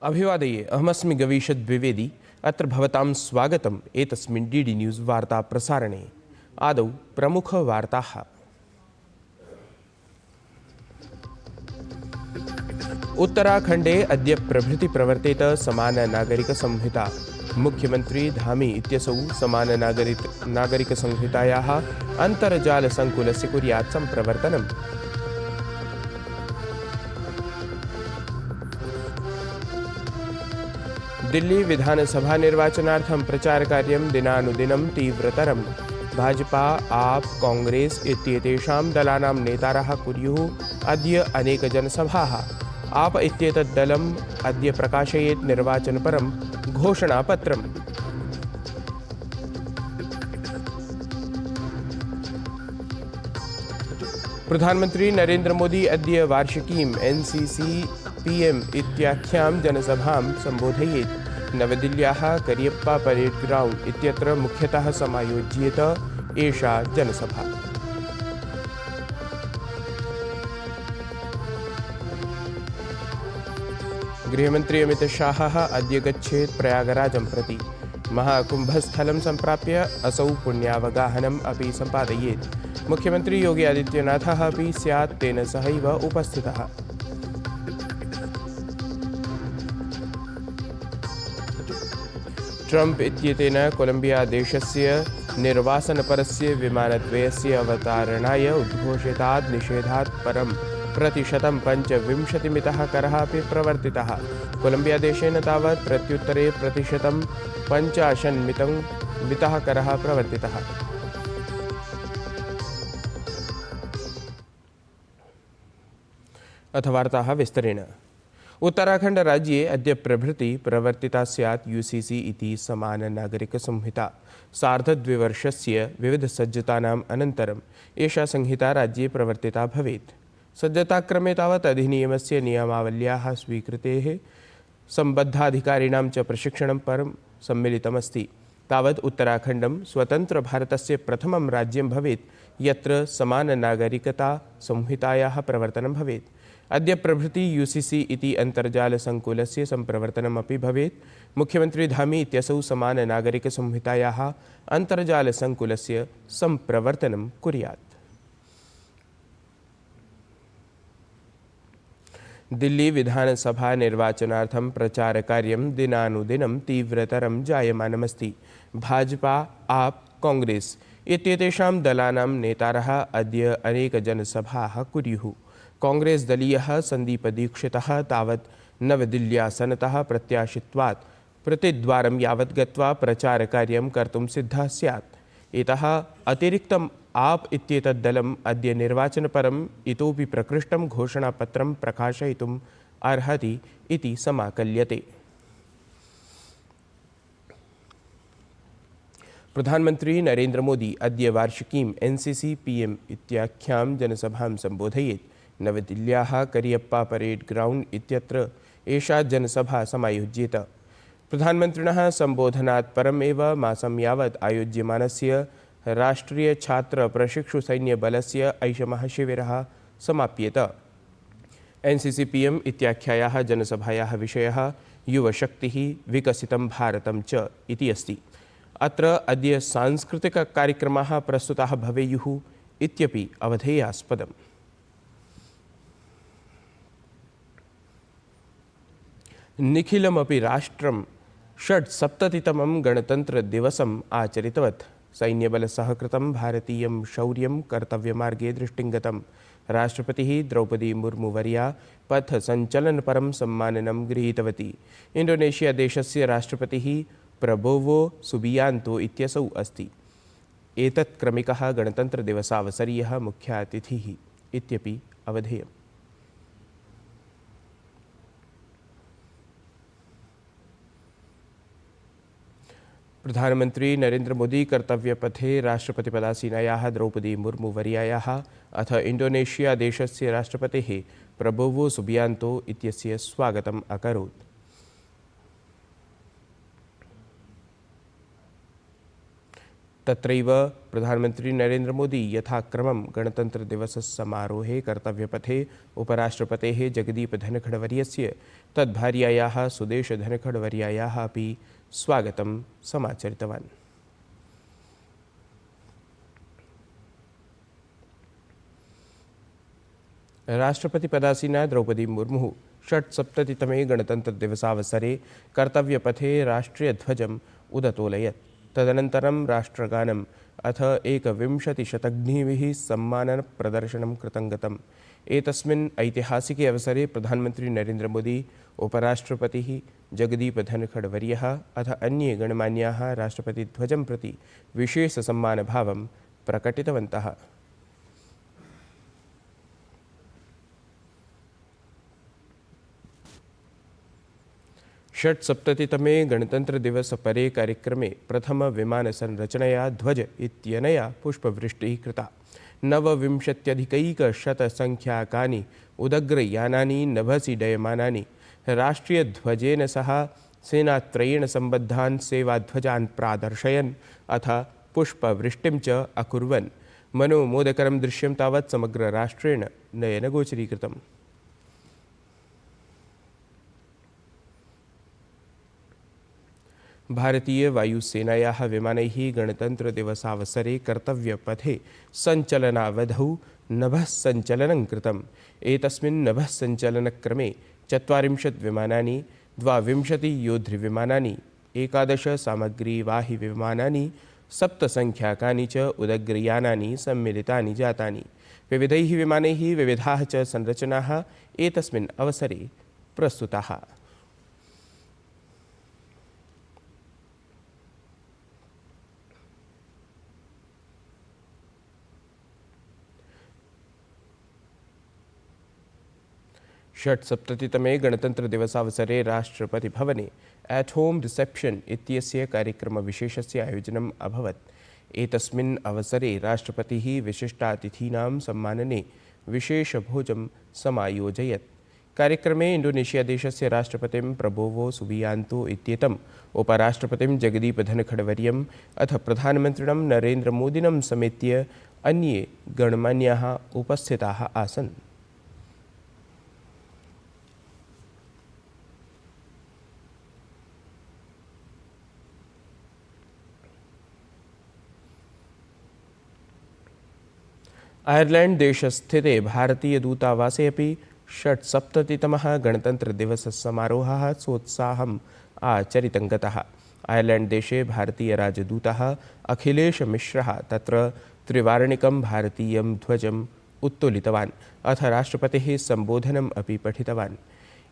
अभिवादये अहमस्मि गवीषद् द्विवेदी। अत्र भवतां स्वागतम् एतस्मिन् डीडी न्यूज़ वार्ता प्रसारणे। आदौ प्रमुखवार्ताः। उत्तराखण्डे अद्य प्रभृति प्रवर्तेत समाननागरिकसंहिता। मुख्यमंत्री धामी इत्यसौ समाननागरिकसंहितायाः अन्तर्जालसङ्कुलस्य कुर्यात् सम्प्रवर्तनम्। दिल्ली विधानसभा निर्वाचनार्थं प्रचारकार्यं दिनानुदिनं तीव्रतरम्। भाजपा आप कांग्रेस इत्येतेषां दलानां नेतारः कुर्युः अद्य अनेकजनसभाः। आप इत्येतत् दलम् अद्य प्रकाशयेत् निर्वाचनपरं घोषणापत्रम्। प्रधानमंत्री नरेंद्र मोदी अद्य वार्षिकीं एनसीसी पीएम इत्याख्यां जनसभां सम्बोधयेत्। नवदिल्ल्याः करियप्पा परेड ग्राउंड इत्यत्र मुख्यतः समायोज्येत एषा जनसभा। गृहमंत्री अमित शाहः अद्य गच्छेत् प्रयागराजं प्रति। महाकुंभस्थलं सम्प्राप्य असौ पुण्यावगाहनम् अपि सम्पादयेत्। मुख्यमंत्री योगी आदित्यनाथः अपि स्यात् तेन सहैव उपस्थितः। ट्रम्प इत्येतेन कोलंबिया देशस्य निर्वासनपरस्य विमानद्वयस्य अवतारणाय उद्घोषितात् निषेधात् परं प्रतिशतं 25% करः अपि प्रवर्तितः। कोलंबिया देशेन तावत् प्रत्युत्तरे प्रतिशतं 50% करः प्रवर्तितः। अथ वार्ताः विस्तरेण। उत्तराखंड राज्ये अद्य प्रभृति प्रवर्तिता स्यात् यूसीसी इति समाननागरिकसंहिता। सार्धद्विवर्षस्य विविधसज्जतानाम् अनन्तरम् एषा संहिता राज्ये प्रवर्तिता भवेत्। सज्जताक्रमे तावत् अधिनियमस्य नियमावल्याः स्वीकृतेः सम्बद्धाधिकारिणां च प्रशिक्षणं परं सम्मिलितमस्ति। तावत् उत्तराखण्डं स्वतन्त्रभारतस्य प्रथमं राज्यं भवेत् यत्र समाननागरिकता संहितायाः प्रवर्तनं भवेत्। अद्य प्रभृति यूसीसी इति अन्तर्जालसङ्कुलस्य सम्प्रवर्तनमपि भवेत्। मुख्यमंत्री धामी इत्यसौ समाननागरिकसंहितायाः अन्तर्जालसङ्कुलस्य सम्प्रवर्तनं कुर्यात्। दिल्ली विधानसभा निर्वाचनार्थं प्रचारकार्यं दिनानुदिनं तीव्रतरं जायमानमस्ति। भाजपा आप कांग्रेस इत्येतेषां दलानां नेतारः अद्य अनेकजनसभाः कुर्युः। कांग्रेस दलीयः संदीप दीक्षितः तावत् नवदिल्ल्यासनतः प्रत्याशित्वात् प्रतिद्वारं यावत् गत्वा प्रचारकार्यं कर्तुं सिद्धः स्यात्। एतः अतिरिक्तम् आप इत्येतत् दलम् अद्य निर्वाचनपरम् इतोपि प्रकृष्टं घोषणापत्रं प्रकाशयितुम् अर्हति इति समाकल्यते। प्रधानमंत्री नरेंद्र मोदी अद्य वार्षिकीं एनसीसी पीएम इत्याख्यां जनसभां सम्बोधयेत्। नवदिल्ल्याः करियप्पा परेड ग्राउंड इत्यत्र एषा जनसभा समायोज्येत। प्रधानमन्त्रिणः सम्बोधनात् परमेव मासं यावत् आयोज्यमानस्य राष्ट्रीय छात्र प्रशिक्षु सैन्यबलस्य ऐषमः शिविरः समाप्येत। एनसीसी पीएम इत्याख्यायाः जनसभायाः विषयः युवशक्तिः विकसितं भारतं च इति अस्ति। अत्र अद्य सांस्कृतिककार्यक्रमाः प्रस्तुताः भवेयुः इत्यपि अवधेयास्पदम्। निखिलमपि राष्ट्रं 67तमं गणतन्त्रदिवसम् आचरितवत्। सैन्यबलसहकृतं भारतीयं शौर्यं कर्तव्यमार्गे दृष्टिङ्गतं। राष्ट्रपतिः द्रौपदी मुर्मुवर्या पथसञ्चलनपरं सम्माननं गृहीतवती। इंडोनेशिया देशस्य राष्ट्रपतिः प्रबोवो सुबियांतो इत्यसौ अस्ति। एतत् क्रमिकः गणतन्त्रदिवसावसरीयः मुख्यातिथिः इत्यपि अवधेयम्। प्रधानमंत्री नरेंद्र मोदी कर्तव्यपथे राष्ट्रपतिपदासीनायाः द्रौपदी मुर्मुवर्यायाः अथ इंडोनेशिया देशस्य राष्ट्रपतेः प्रबोवो सुबियांतो इत्यस्य स्वागतम् अकरोत्। तत्रैव प्रधानमंत्री नरेंद्र मोदी यथाक्रमं गणतन्त्रदिवससमारोहे कर्तव्यपथे उपराष्ट्रपतेः जगदीप धनखडवर्यस्य तद्भार्यायाः सुदेश धनखडवर्यायाः अपि स्वागतं समाचरितवान्। राष्ट्रपतिपदासीना द्रौपदी मुर्मुः 68तमे गणतन्त्रदिवसावसरे कर्तव्यपथे राष्ट्रियध्वजम् उदतोलयत्। तदनन्तरं राष्ट्रगानम् अथ 21 सम्मानप्रदर्शनं कृतं गतम्। एतस्मिन् ऐतिहासिके अवसरे प्रधानमन्त्री नरेंद्र मोदी, उपराष्ट्रपतिः जगदीप धनखडवर्यः अथ अन्ये गणमान्याः राष्ट्रपतिध्वजं प्रति विशेषसम्मानभावं प्रकटितवन्तः। षट्सप्ततितमे गणतन्त्रदिवसपरे कार्यक्रमे प्रथमविमानसंरचनया ध्वज इत्यनया पुष्पवृष्टिः कृता। 29,100संख्याकानि उदग्रयानानि नभसि डयमानानि राष्ट्रियध्वजेन सह सेनात्रयेण सम्बद्धान् सेवाध्वजान् प्रादर्शयन् अथ पुष्पवृष्टिं च अकुर्वन्। मनोमोदकरं दृश्यं तावत् समग्र राष्ट्रेण नयनगोचरीकृतम्। भारतीय वायुसेनायाः विमानैः गणतन्त्रदिवसावसरे कर्तव्यपथे सञ्चलनावधौ नभःसञ्चलनं कृतम्। एतस्मिन् नभःसञ्चलनक्रमे 40 विमानानि, 22 योद्धृविमानानि, 11 सामग्रीवाहिविमानानि, 7 संख्याकानि च उदग्रयानानि सम्मिलितानि जातानि। विविधैः विमानैः विविधाः च संरचनाः एतस्मिन् अवसरे प्रस्तुताः। षट्सप्ततितमे गणतन्त्रदिवसावसरे राष्ट्रपतिभवने एट होम रिसेप्शन इत्यस्य कार्यक्रमविशेषस्य आयोजनम् अभवत्। एतस्मिन् अवसरे राष्ट्रपतिः विशिष्टातिथीनां सम्मानने विशेषभोजं समायोजयत्। कार्यक्रमे इंडोनेशिया देशस्य राष्ट्रपतिं प्रबोवो सुबियांतो इत्येतम्, उपराष्ट्रपतिं जगदीप धनखडवर्यम् अथ प्रधानमन्त्रिणं नरेंद्र मोदिनं समेत्य अन्ये गणमान्याः उपस्थिताः आसन्। आयरलैंड देशस्थिते भारतीयदूतावासे अपि 68तमः गणतन्त्रदिवससमारोहः सोत्साहम् आचरितं गतः। आयरलैंड देशे भारतीयराजदूतः अखिलेश मिश्रः तत्र त्रिवार्णिकं भारतीयं ध्वजम् उत्तोलितवान् अथ राष्ट्रपतेः सम्बोधनम् अपि पठितवान्।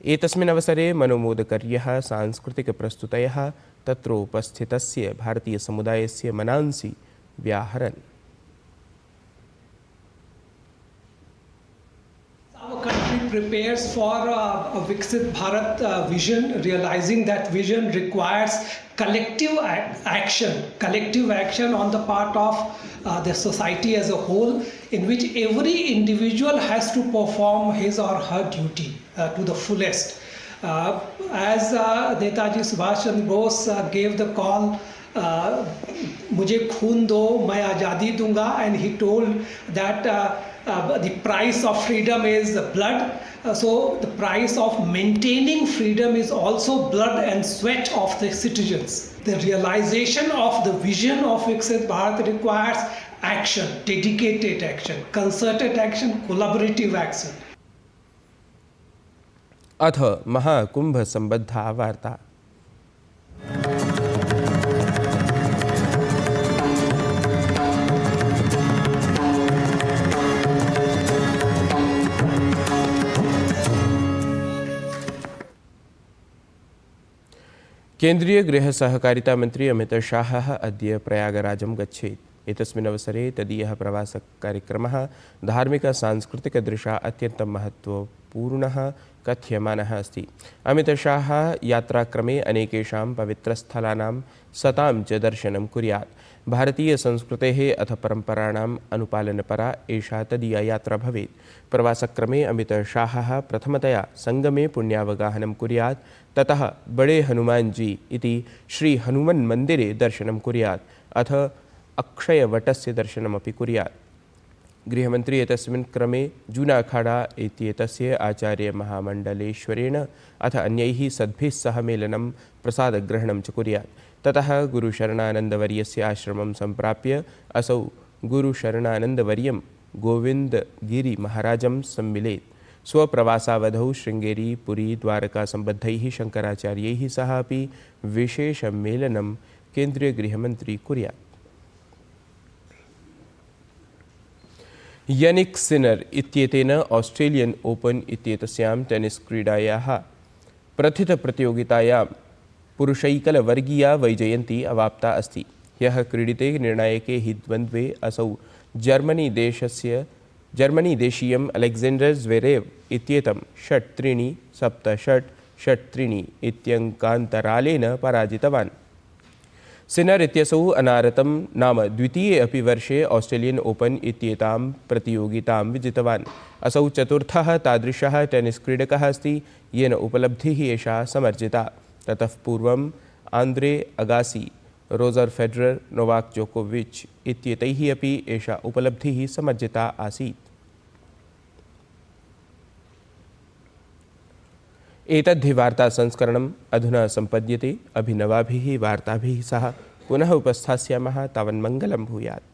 एतस्मिन् अवसरे मनोमोदकर्यः सांस्कृतिकप्रस्तुतयः तत्रोपस्थितस्य भारतीयसमुदायस्य मनांसि व्याहरन्। Our country prepares for a Viksit Bharat vision, realizing that vision requires collective action on the part of the society as a whole, in which every individual has to perform his or her duty to the fullest. As Netaji Subhash Chandra Bose gave the call, मुझे खून दो मैं आज़ादी दूंगा, and he told that the price of freedom is blood. So the price of maintaining freedom is also blood and sweat of the citizens. The realization of the vision of Viksit Bharat requires action, dedicated action, concerted action, collaborative action. अथ महाकुंभ संबद्धा वार्ता। केन्द्रीय गृह सहकारिता मंत्री अमित शाह अद्य प्रयागराजं गच्छेत्। एतस्मिन् अवसरे तदीयः प्रवासकार्यक्रमः धार्मिक सांस्कृतिक दृशा अत्यन्तं महत्वपूर्णः कथ्यमानः अस्ति। अमित शाह यात्राक्रमे अनेकेषां पवित्रस्थलानां सतां च दर्शनं कुर्यात्। भारतीय संस्कृतेः अथ परम्पराणाम् अनुपालनपरा एषा तदीया यात्रा भवेत्। प्रवासक्रमे अमित शाह प्रथमतया संगमे पुण्यावगाहनं कुर्यात्, ततः बड़े हनुमान जी इति श्री हनुमन् मंदिरे दर्शनं कुर्यात्, अथ अक्षयवटस्य दर्शनमपि कुर्यात्। गृहमन्त्री एतस्मिन् क्रमे जूनाखाड़ा इत्येतस्य आचार्यमहामण्डलेश्वरेण अथ अन्यैः सद्भिः सह मेलनं प्रसादग्रहणं च कुर्यात्। ततः गुरुशरणानन्दवर्यस्य आश्रमं सम्प्राप्य असौ गुरुशरणानन्दवर्यं गोविन्दगिरिमहाराजं सम्मिलेत्। स्वप्रवासावधौ शृङ्गेरी पुरी द्वारकासम्बद्धैः शङ्कराचार्यैः सह अपि विशेषमेलनं केन्द्रीयगृहमन्त्री कुर्यात्। यनिक् सिनर् इत्येतेन ऑस्ट्रेलियन् ओपन इत्येतस्यां टेनिस् क्रीडायाः प्रथितप्रतियोगितायां पुरुषैकलवर्गीया वैजयन्ती अवाप्ता अस्ति। ह्यः क्रीडिते निर्णायके हि द्वन्द्वे असौ जर्मनीदेशीयम् अलेक्जेण्डर् ज़्वेरेव् इत्येतं 6-3, 7-6, 6-3 इत्यङ्कान्तरालेन पराजितवान्। सिनर् इत्यसौ अनारतं नाम द्वितीये अपि वर्षे ऑस्ट्रेलियन् ओपन इत्येतां प्रतियोगितां विजितवान्। असौ चतुर्थः तादृशः टेनिस् क्रीडकः अस्ति येन उपलब्धिः एषा समर्जिता। ततः पूर्वम् आन्द्रे अगासी, रोजर् फेडरर्, नोवाक् जोकोविच् इत्येतैः अपि एषा उपलब्धिः समर्जिता आसीत्। एतद्धि वार्तासंस्करणम् अधुना सम्पद्यते। अभिनवाभिः वार्ताभिः सह पुनः उपस्थास्यामः। तावन्मङ्गलं भूयात्।